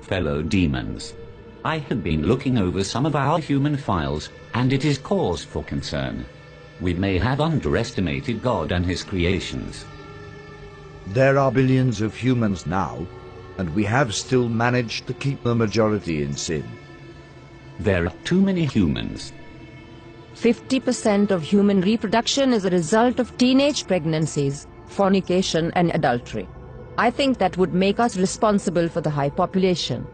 Fellow demons, I have been looking over some of our human files, and it is cause for concern. We may have underestimated God and his creations. There are billions of humans now, and we have still managed to keep the majority in sin. There are too many humans. 50% of human reproduction is a result of teenage pregnancies, fornication and adultery. I think that would make us responsible for the high population.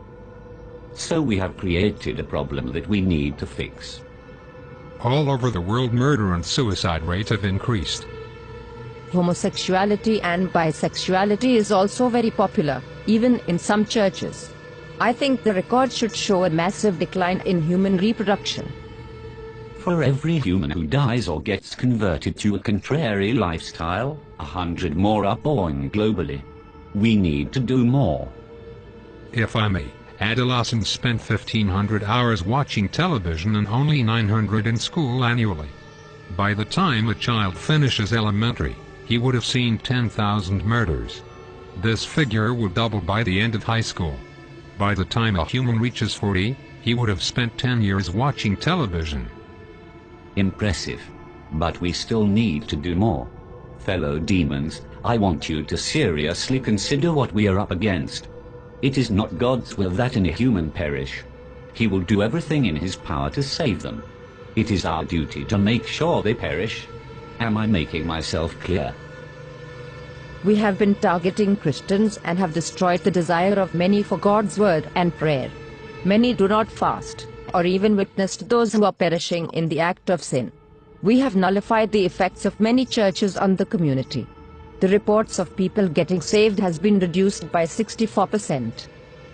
So we have created a problem that we need to fix. All over the world, murder and suicide rates have increased. Homosexuality and bisexuality is also very popular, even in some churches. I think the record should show a massive decline in human reproduction. For every human who dies or gets converted to a contrary lifestyle, 100 more are born globally. We need to do more. If I may, adolescents spend 1,500 hours watching television and only 900 in school annually. By the time a child finishes elementary, he would have seen 10,000 murders. This figure would double by the end of high school. By the time a human reaches 40, he would have spent 10 years watching television. Impressive. But we still need to do more. Fellow demons, I want you to seriously consider what we are up against. It is not God's will that any human perish. He will do everything in his power to save them. It is our duty to make sure they perish. Am I making myself clear? We have been targeting Christians and have destroyed the desire of many for God's word and prayer. Many do not fast, or even witness to those who are perishing in the act of sin. We have nullified the effects of many churches on the community. The reports of people getting saved has been reduced by 64%.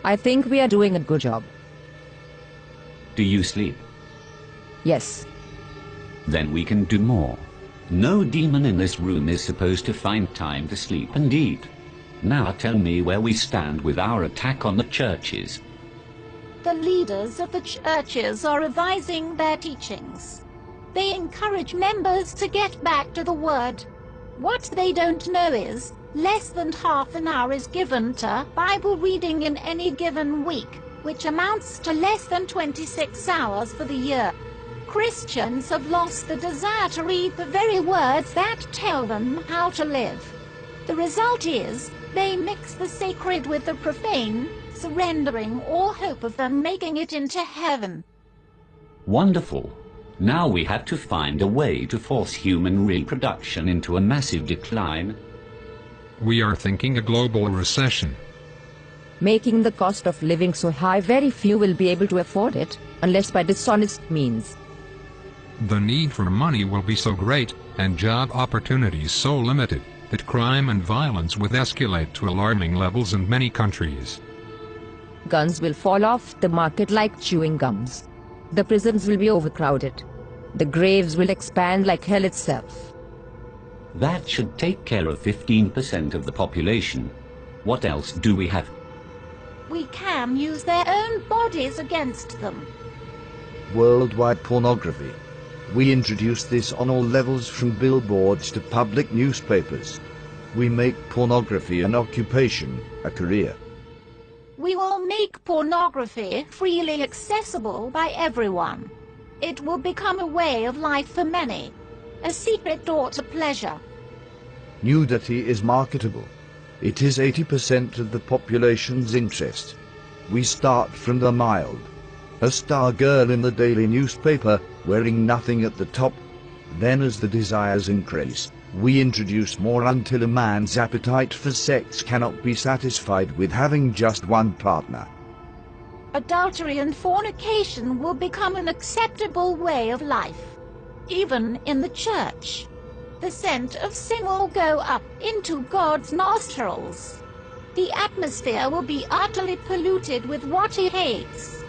I think we are doing a good job. Do you sleep? Yes. Then we can do more. No demon in this room is supposed to find time to sleep and eat. Now tell me where we stand with our attack on the churches. The leaders of the churches are revising their teachings. They encourage members to get back to the Word. What they don't know is, less than half an hour is given to Bible reading in any given week, which amounts to less than 26 hours for the year. Christians have lost the desire to read the very words that tell them how to live. The result is, they mix the sacred with the profane, surrendering all hope of them making it into heaven. Wonderful. Now we have to find a way to force human reproduction into a massive decline. We are thinking a global recession. Making the cost of living so high very few will be able to afford it, unless by dishonest means. The need for money will be so great, and job opportunities so limited, that crime and violence will escalate to alarming levels in many countries. Guns will fall off the market like chewing gums. The prisons will be overcrowded. The graves will expand like hell itself. That should take care of 15% of the population. What else do we have? We can use their own bodies against them. Worldwide pornography. We introduce this on all levels, from billboards to public newspapers. We make pornography an occupation, a career. We will make pornography freely accessible by everyone. It will become a way of life for many, a secret door to pleasure. Nudity is marketable. It is 80% of the population's interest. We start from the mild. A star girl in the daily newspaper, wearing nothing at the top. Then as the desires increase, we introduce more until a man's appetite for sex cannot be satisfied with having just one partner. Adultery and fornication will become an acceptable way of life, even in the church. The scent of sin will go up into God's nostrils. The atmosphere will be utterly polluted with what he hates.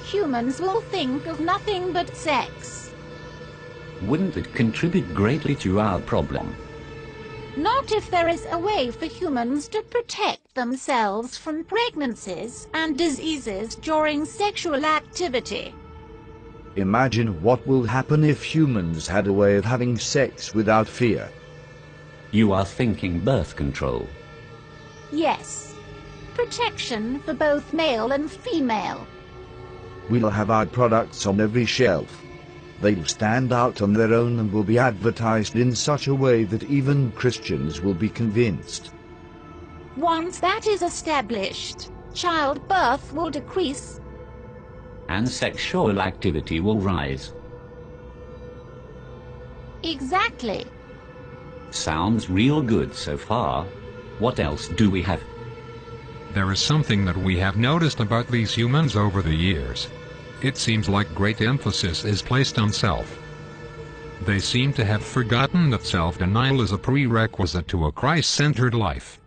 Humans will think of nothing but sex. Wouldn't it contribute greatly to our problem? Not if there is a way for humans to protect themselves from pregnancies and diseases during sexual activity. Imagine what will happen if humans had a way of having sex without fear. You are thinking birth control. Yes. protection for both male and female. We'll have our products on every shelf. They'll stand out on their own and will be advertised in such a way that even Christians will be convinced. Once that is established, childbirth will decrease. And sexual activity will rise. Exactly. Sounds real good so far. What else do we have? There is something that we have noticed about these humans over the years. It seems like great emphasis is placed on self. They seem to have forgotten that self-denial is a prerequisite to a Christ-centered life.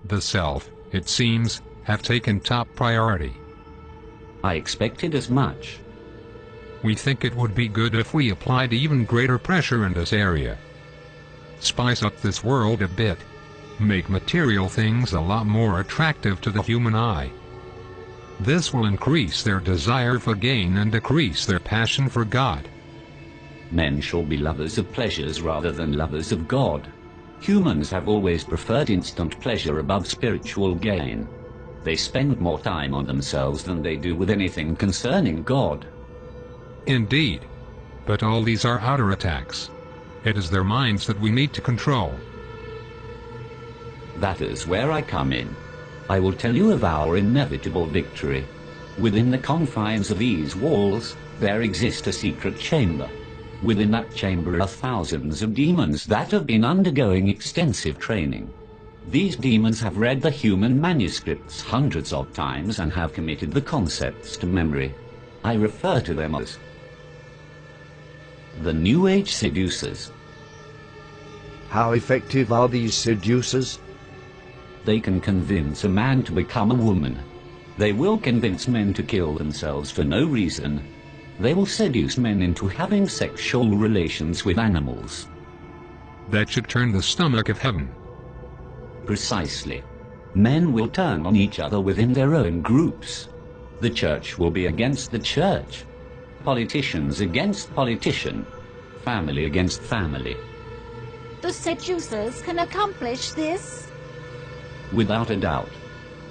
The self, it seems, have taken top priority. I expected as much. We think it would be good if we applied even greater pressure in this area. Spice up this world a bit. Make material things a lot more attractive to the human eye. This will increase their desire for gain and decrease their passion for God. Men shall be lovers of pleasures rather than lovers of God. Humans have always preferred instant pleasure above spiritual gain. They spend more time on themselves than they do with anything concerning God. Indeed. But all these are outer attacks. It is their minds that we need to control. That is where I come in. I will tell you of our inevitable victory. Within the confines of these walls, there exists a secret chamber. Within that chamber are thousands of demons that have been undergoing extensive training. These demons have read the human manuscripts hundreds of times and have committed the concepts to memory. I refer to them as the New Age seducers. How effective are these seducers? They can convince a man to become a woman. They will convince men to kill themselves for no reason. They will seduce men into having sexual relations with animals. That should turn the stomach of heaven. Precisely. Men will turn on each other within their own groups. The church will be against the church. Politicians against politician. Family against family. The seducers can accomplish this? Without a doubt.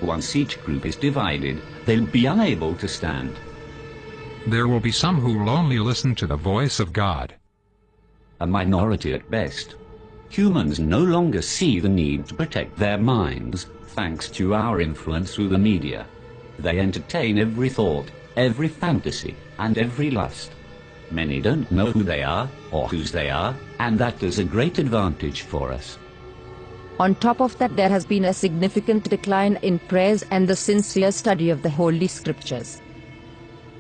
Once each group is divided, they'll be unable to stand. There will be some who will only listen to the voice of God. A minority at best. Humans no longer see the need to protect their minds, thanks to our influence through the media. They entertain every thought, every fantasy, and every lust. Many don't know who they are, or whose they are, and that is a great advantage for us. On top of that, there has been a significant decline in prayers and the sincere study of the Holy Scriptures.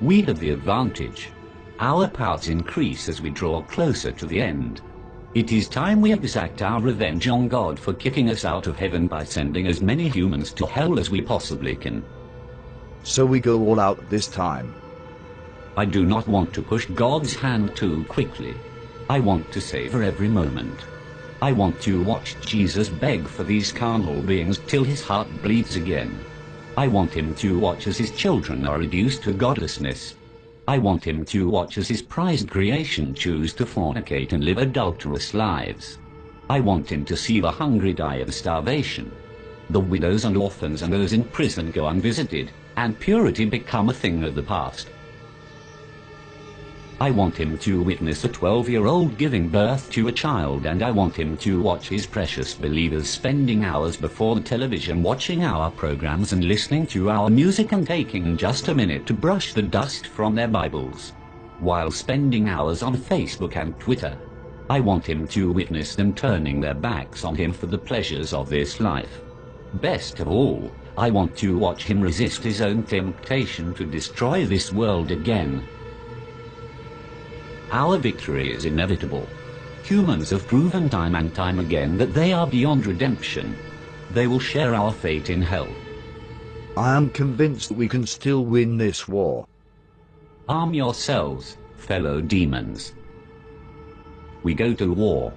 We have the advantage. Our powers increase as we draw closer to the end. It is time we exact our revenge on God for kicking us out of heaven by sending as many humans to hell as we possibly can. So we go all out this time. I do not want to push God's hand too quickly. I want to savor every moment. I want to watch Jesus beg for these carnal beings till his heart bleeds again. I want him to watch as his children are reduced to godlessness. I want him to watch as his prized creation choose to fornicate and live adulterous lives. I want him to see the hungry die of starvation, the widows and orphans and those in prison go unvisited, and purity become a thing of the past. I want him to witness a 12-year-old giving birth to a child, and I want him to watch his precious believers spending hours before the television watching our programs and listening to our music and taking just a minute to brush the dust from their Bibles, while spending hours on Facebook and Twitter. I want him to witness them turning their backs on him for the pleasures of this life. Best of all, I want to watch him resist his own temptation to destroy this world again. Our victory is inevitable. Humans have proven time and time again that they are beyond redemption. They will share our fate in hell. I am convinced that we can still win this war. Arm yourselves, fellow demons. We go to war.